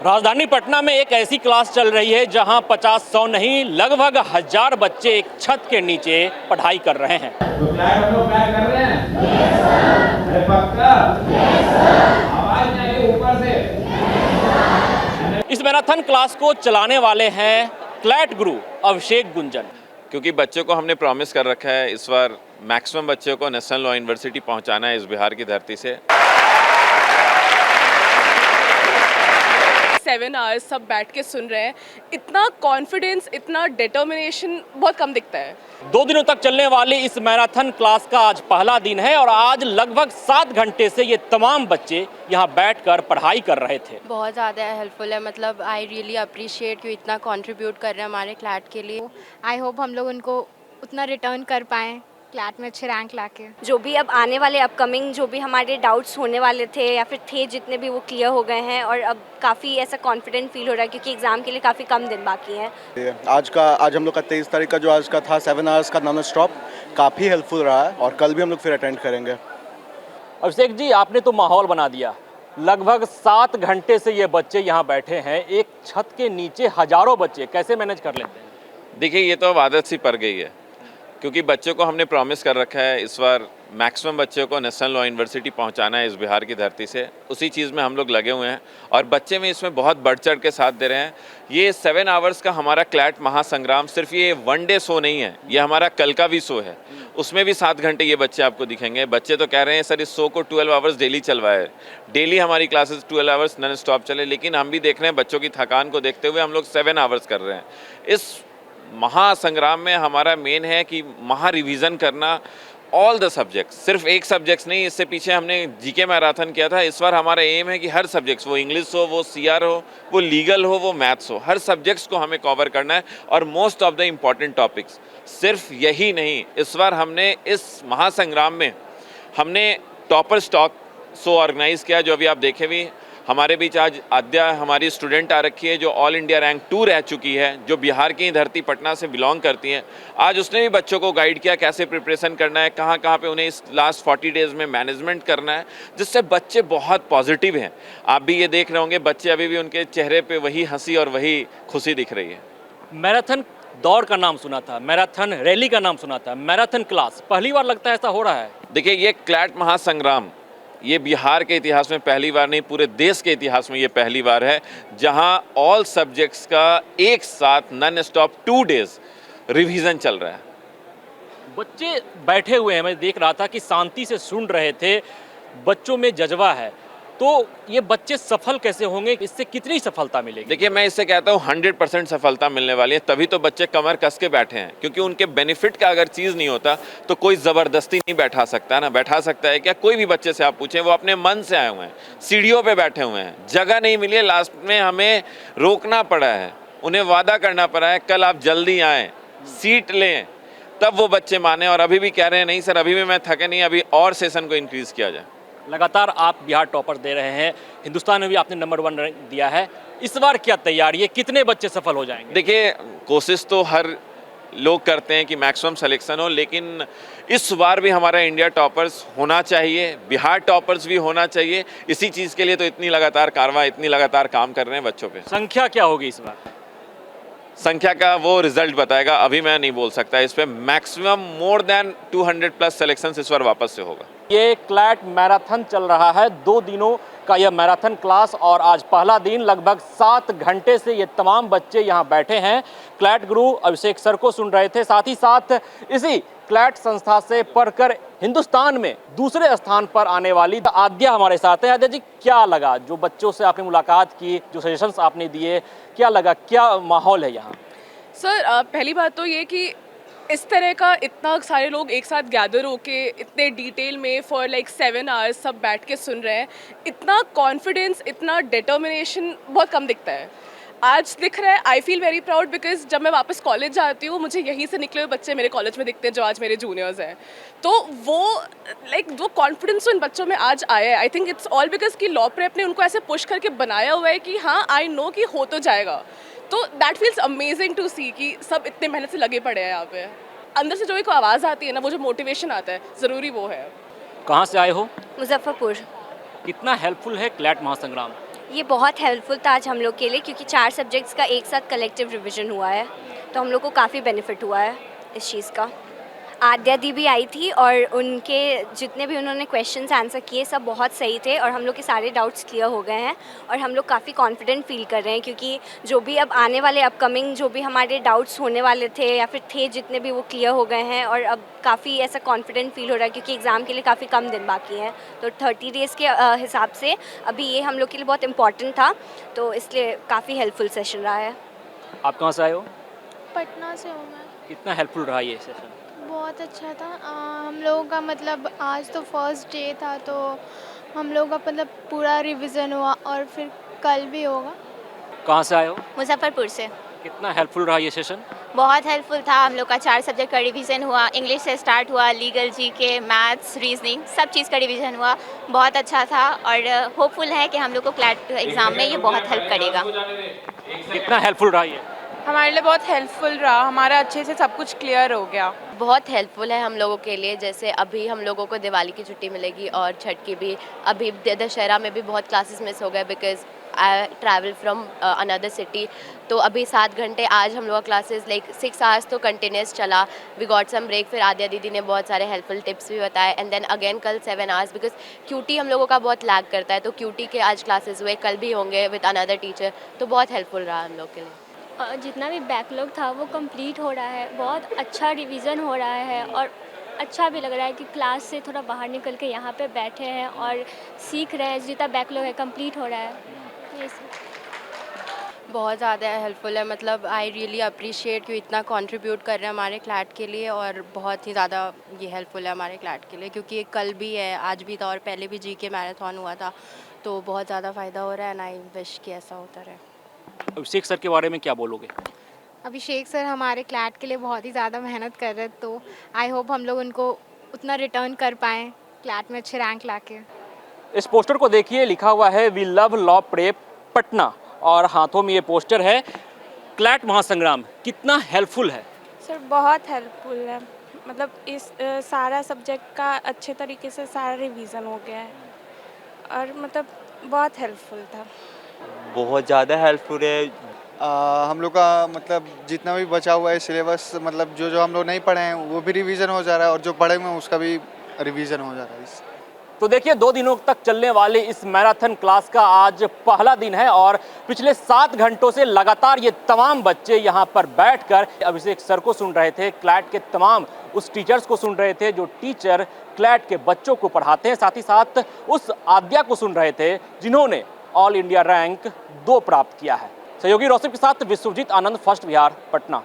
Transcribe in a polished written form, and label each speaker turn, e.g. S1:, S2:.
S1: राजधानी पटना में एक ऐसी क्लास चल रही है जहां 50-100 नहीं लगभग 1000 बच्चे एक छत के नीचे पढ़ाई कर रहे हैं।
S2: तो फ्लैग हम लोग फ्लैग कर रहे हैं? Yes sir. अरे पक्का? Yes sir. आवाज नहीं आई ऊपर से।
S1: इस मैराथन क्लास को चलाने वाले हैं क्लैट गुरु अभिषेक गुंजन।
S3: क्योंकि बच्चों को हमने प्रॉमिस कर रखा है इस बार मैक्सिमम बच्चों को नेशनल लॉ यूनिवर्सिटी पहुंचाना है इस बिहार की धरती से।
S4: 7 आवर्स सब बैठ के सुन रहे हैं। इतना कॉन्फिडेंस, इतना डिटर्मिनेशन बहुत कम दिखता है।
S1: 2 दिनों तक चलने वाली इस मैराथन क्लास का आज पहला दिन है और आज लगभग 7 घंटे से ये तमाम बच्चे यहाँ बैठकर पढ़ाई कर रहे थे।
S5: बहुत ज़्यादा हेल्पफुल है, मतलब आई रियली अप्रिशिएट कि इतना कंट्रीब्यूट कर रहे हैं हमारे क्लैट के लिए।
S6: आई होप हम लोग उनको उतना रिटर्न कर पाएँ क्लैट में अच्छे रैंक लाके।
S7: जो भी अब आने वाले अपकमिंग जो भी हमारे डाउट्स होने वाले थे या फिर थे जितने भी वो क्लियर हो गए हैं और अब काफ़ी ऐसा कॉन्फिडेंट फील हो रहा है क्योंकि एग्ज़ाम के लिए काफ़ी कम दिन बाकी हैं।
S8: आज हम लोग का 23 तारीख का जो आज का था 7 आवर्स का नॉन स्टॉप काफ़ी हेल्पफुल रहा है और कल भी हम लोग फिर अटेंड करेंगे।
S1: अभिषेक जी, आपने तो माहौल बना दिया। लगभग 7 घंटे से ये बच्चे यहाँ बैठे हैं, एक छत के नीचे हजारों बच्चे कैसे मैनेज कर लेते हैं?
S3: देखिए, ये तो अब आदत सी पड़ गई है क्योंकि बच्चों को हमने प्रॉमिस कर रखा है इस बार मैक्सिमम बच्चों को नेशनल लॉ यूनिवर्सिटी पहुंचाना है इस बिहार की धरती से। उसी चीज़ में हम लोग लगे हुए हैं और बच्चे में इसमें बहुत बढ़ चढ़ के साथ दे रहे हैं। ये 7 आवर्स का हमारा क्लैट महासंग्राम सिर्फ ये 1 डे शो नहीं है, ये हमारा कल का भी शो है। उसमें भी 7 घंटे ये बच्चे आपको दिखेंगे। बच्चे तो कह रहे हैं सर इस शो को 12 आवर्स डेली चलवाए, डेली हमारी क्लासेस 12 आवर्स नॉन स्टॉप चले, लेकिन हम भी देख रहे हैं बच्चों की थकान को देखते हुए हम लोग 7 आवर्स कर रहे हैं। इस महासंग्राम में हमारा मेन है कि महा रिवीजन करना ऑल द सब्जेक्ट्स, सिर्फ एक सब्जेक्ट्स नहीं। इससे पीछे हमने जीके मैराथन किया था, इस बार हमारा एम है कि हर सब्जेक्ट्स, वो इंग्लिश हो, वो सीआर हो, वो लीगल हो, वो मैथ्स हो, हर सब्जेक्ट्स को हमें कवर करना है और most of the important topics. सिर्फ यही नहीं, इस बार हमने इस महासंग्राम में हमने टॉपर स्टॉक शो ऑर्गेनाइज किया। जो अभी आप देखे भी हमारे बीच आज आद्या हमारी स्टूडेंट आ रखी है जो ऑल इंडिया रैंक 2 रह चुकी है, जो बिहार की धरती पटना से बिलोंग करती हैं। आज उसने भी बच्चों को गाइड किया कैसे प्रिपरेशन करना है, कहाँ कहाँ पे उन्हें इस लास्ट 40 डेज़ में मैनेजमेंट करना है, जिससे बच्चे बहुत पॉजिटिव हैं। आप भी ये देख रहे होंगे, बच्चे अभी भी उनके चेहरे पर वही हंसी और वही खुशी दिख रही है।
S1: मैराथन दौड़ का नाम सुना था, मैराथन रैली का नाम सुना था, मैराथन क्लास पहली बार लगता है ऐसा हो रहा है?
S3: देखिए, ये क्लैट महासंग्राम ये बिहार के इतिहास में पहली बार नहीं, पूरे देश के इतिहास में ये पहली बार है जहां ऑल सब्जेक्ट्स का एक साथ नॉन स्टॉप 2 डेज रिवीजन चल रहा है।
S1: बच्चे बैठे हुए हैं, मैं देख रहा था कि शांति से सुन रहे थे, बच्चों में जज्बा है। तो ये बच्चे सफल कैसे होंगे, इससे कितनी सफलता मिलेगी?
S3: देखिए, मैं इससे कहता हूँ 100% सफलता मिलने वाली है। तभी तो बच्चे कमर कस के बैठे हैं, क्योंकि उनके बेनिफिट का अगर चीज़ नहीं होता तो कोई ज़बरदस्ती नहीं बैठा सकता ना। बैठा सकता है क्या? कोई भी बच्चे से आप पूछें, वो अपने मन से आए हुए हैं, सीढ़ियों पे बैठे हुए हैं, जगह नहीं मिली है, लास्ट में हमें रोकना पड़ा है, उन्हें वादा करना पड़ा है कल आप जल्दी आएँ, सीट लें, तब वो बच्चे माने। और अभी भी कह रहे हैं नहीं सर अभी भी मैं थके नहीं, अभी और सेशन को इंक्रीज़ किया जाए।
S1: लगातार आप बिहार टॉपर दे रहे हैं, हिंदुस्तान में भी आपने नंबर 1 रैंक दिया है। इस बार क्या तैयारी है, कितने बच्चे सफल हो जाएंगे?
S3: देखिए, कोशिश तो हर लोग करते हैं कि मैक्सिमम सिलेक्शन हो, लेकिन इस बार भी हमारा इंडिया टॉपर्स होना चाहिए, बिहार टॉपर्स भी होना चाहिए। इसी चीज़ के लिए तो इतनी लगातार कार्रवाई, इतनी लगातार काम कर रहे हैं बच्चों पे।
S1: संख्या क्या होगी इस बार?
S3: संख्या का वो रिजल्ट बताएगा, अभी मैं नहीं बोल सकता इस पे। मैक्सिमम मोर देन 200+ सिलेक्शन इस बार वापस से होगा।
S1: ये क्लैट मैराथन चल रहा है, 2 दिनों का यह मैराथन क्लास और आज पहला दिन। लगभग 7 घंटे से ये तमाम बच्चे यहाँ बैठे हैं, क्लैट गुरु अभिषेक सर को सुन रहे थे। साथ ही साथ इसी क्लैट संस्था से पढ़कर हिंदुस्तान में दूसरे स्थान पर आने वाली आद्या हमारे साथ है। आद्या जी, क्या लगा जो बच्चों से आपने मुलाकात की, जो सजेशंस आपने दिए, क्या लगा, क्या माहौल है यहाँ?
S4: सर, पहली बात तो ये कि इस तरह का इतना सारे लोग एक साथ गैदर होके इतने डिटेल में फॉर लाइक 7 आवर्स सब बैठ के सुन रहे हैं, इतना कॉन्फिडेंस, इतना डिटर्मिनेशन बहुत कम दिखता है। आज दिख रहा है। I feel very proud because जब मैं वापस कॉलेज जाती हूँ मुझे यहीं से निकले हुए बच्चे मेरे कॉलेज में दिखते हैं जो आज मेरे जूनियर्स हैं। तो वो वो कॉन्फिडेंस उन बच्चों में आज आया है। I think it's all because कि लॉ प्रेप ने उनको ऐसे पुश करके बनाया हुआ है कि हाँ आई नो कि हो तो जाएगा। तो दैट फील्स अमेजिंग टू सी कि सब इतने मेहनत से लगे पड़े हैं यहाँ पे। अंदर से जो एक आवाज़ आती है ना, वो जो मोटिवेशन आता है, ज़रूरी वो है।
S1: कहाँ से आए हो?
S7: मुजफ्फरपुर।
S1: कितना हेल्पफुल है क्लैट महासंग्राम?
S7: ये बहुत हेल्पफुल था आज हम लोग के लिए, क्योंकि 4 सब्जेक्ट्स का एक साथ कलेक्टिव रिवीजन हुआ है, तो हम लोग को काफ़ी बेनिफिट हुआ है इस चीज़ का। आद्या दी भी आई थी और उनके जितने भी उन्होंने क्वेश्चंस आंसर किए सब बहुत सही थे और हम लोग के सारे डाउट्स क्लियर हो गए हैं और हम लोग काफ़ी कॉन्फिडेंट फील कर रहे हैं, क्योंकि जो भी अब आने वाले अपकमिंग जो भी हमारे डाउट्स होने वाले थे या फिर थे जितने भी, वो क्लियर हो गए हैं और अब काफ़ी ऐसा कॉन्फिडेंट फील हो रहा है, क्योंकि एग्ज़ाम के लिए काफ़ी कम दिन बाकी हैं। तो 30 डेज़ के हिसाब से अभी ये हम लोग के लिए बहुत इंपॉर्टेंट था, तो इसलिए काफ़ी हेल्पफुल सेशन रहा है।
S1: आप कहाँ से आए हो?
S6: पटना से हूँ मैं।
S1: कितना हेल्पफुल रहा ये सेशन?
S6: बहुत अच्छा था। हम लोगों का मतलब आज तो फर्स्ट डे था, तो हम लोगों का मतलब पूरा रिवीजन हुआ और फिर कल भी होगा।
S1: कहाँ से आए हो?
S9: मुजफ्फरपुर से।
S1: कितना हेल्पफुल रहा ये सेशन?
S9: बहुत हेल्पफुल था। हम लोग का 4 सब्जेक्ट का रिवीजन हुआ, इंग्लिश से स्टार्ट हुआ, लीगल, जीके, मैथ्स, रीजनिंग, सब चीज़ का रिवीजन हुआ। बहुत अच्छा था और होपफुल है कि हम लोग को क्लैट एग्ज़ाम में ये बहुत हेल्प करेगा।
S1: कितना हेल्पफुल रहा ये?
S4: हमारे लिए बहुत हेल्पफुल रहा, हमारा अच्छे से सब कुछ क्लियर हो गया।
S5: बहुत हेल्पफुल है हम लोगों के लिए। जैसे अभी हम लोगों को दिवाली की छुट्टी मिलेगी और छठ की भी। अभी दशहरा में भी बहुत क्लासेस मिस हो गए because I travel from another city. तो अभी 7 घंटे आज हम लोग का क्लासेस लाइक 6 आवर्स तो कंटिन्यूस चला। We got some break. फिर आद्या दीदी ने बहुत सारे हेल्पफुल टिप्स भी बताए एंड देन अगेन कल 7 आवर्स बिकॉज क्यूटी हम लोगों का बहुत लैग करता है, तो क्यूटी के आज क्लासेस हुए, कल भी होंगे विद अनदर टीचर। तो बहुत हेल्पफुल रहा हम लोग के लिए।
S6: जितना भी बैकलॉग था वो कंप्लीट हो रहा है, बहुत अच्छा रिवीजन हो रहा है और अच्छा भी लग रहा है कि क्लास से थोड़ा बाहर निकल के यहाँ पे बैठे हैं और सीख रहे हैं। जितना बैकलॉग है कंप्लीट हो रहा है। ये सब
S5: बहुत ज़्यादा हेल्पफुल है। मतलब आई रियली अप्रिशिएट कि इतना कंट्रीब्यूट कर रहे हैं हमारे क्लैट के लिए और बहुत ही ज़्यादा ये हेल्पफुल है हमारे क्लैट के लिए, क्योंकि ये कल भी है, आज भी था और पहले भी जीके मैराथन हुआ था। तो बहुत ज़्यादा फ़ायदा हो रहा है एंड आई विश कि ऐसा होता रहे।
S1: अभिषेक सर के बारे में क्या बोलोगे?
S6: अभिषेक सर हमारे क्लैट के लिए बहुत ही ज़्यादा मेहनत कर रहे हैं, तो आई होप हम लोग उनको उतना रिटर्न कर पाएँ क्लैट में अच्छे रैंक लाके।
S1: इस पोस्टर को देखिए, लिखा हुआ है we love law prep Patna और हाथों में ये पोस्टर है क्लैट महासंग्राम। कितना हेल्पफुल है?
S10: सर बहुत हेल्पफुल है। मतलब इस सारा सब्जेक्ट का अच्छे तरीके से सारा रिवीजन हो गया है और मतलब बहुत हेल्पफुल था।
S11: बहुत ज़्यादा हेल्पफुल है।
S8: हम लोग का मतलब जितना भी बचा हुआ है सिलेबस, मतलब जो हम लोग नहीं पढ़े हैं वो भी रिवीजन हो जा रहा है और जो पढ़े हुए हैं उसका भी रिवीजन हो जा रहा है।
S1: तो देखिए, 2 दिनों तक चलने वाले इस मैराथन क्लास का आज पहला दिन है और पिछले 7 घंटों से लगातार ये तमाम बच्चे यहाँ पर बैठकर अभिषेक सर को सुन रहे थे, क्लैट के तमाम उस टीचर्स को सुन रहे थे जो टीचर क्लैट के बच्चों को पढ़ाते हैं, साथ ही साथ उस आद्या को सुन रहे थे जिन्होंने ऑल इंडिया रैंक 2 प्राप्त किया है। सहयोगी रोशन के साथ विश्वजीत आनंद, फर्स्ट बिहार, पटना।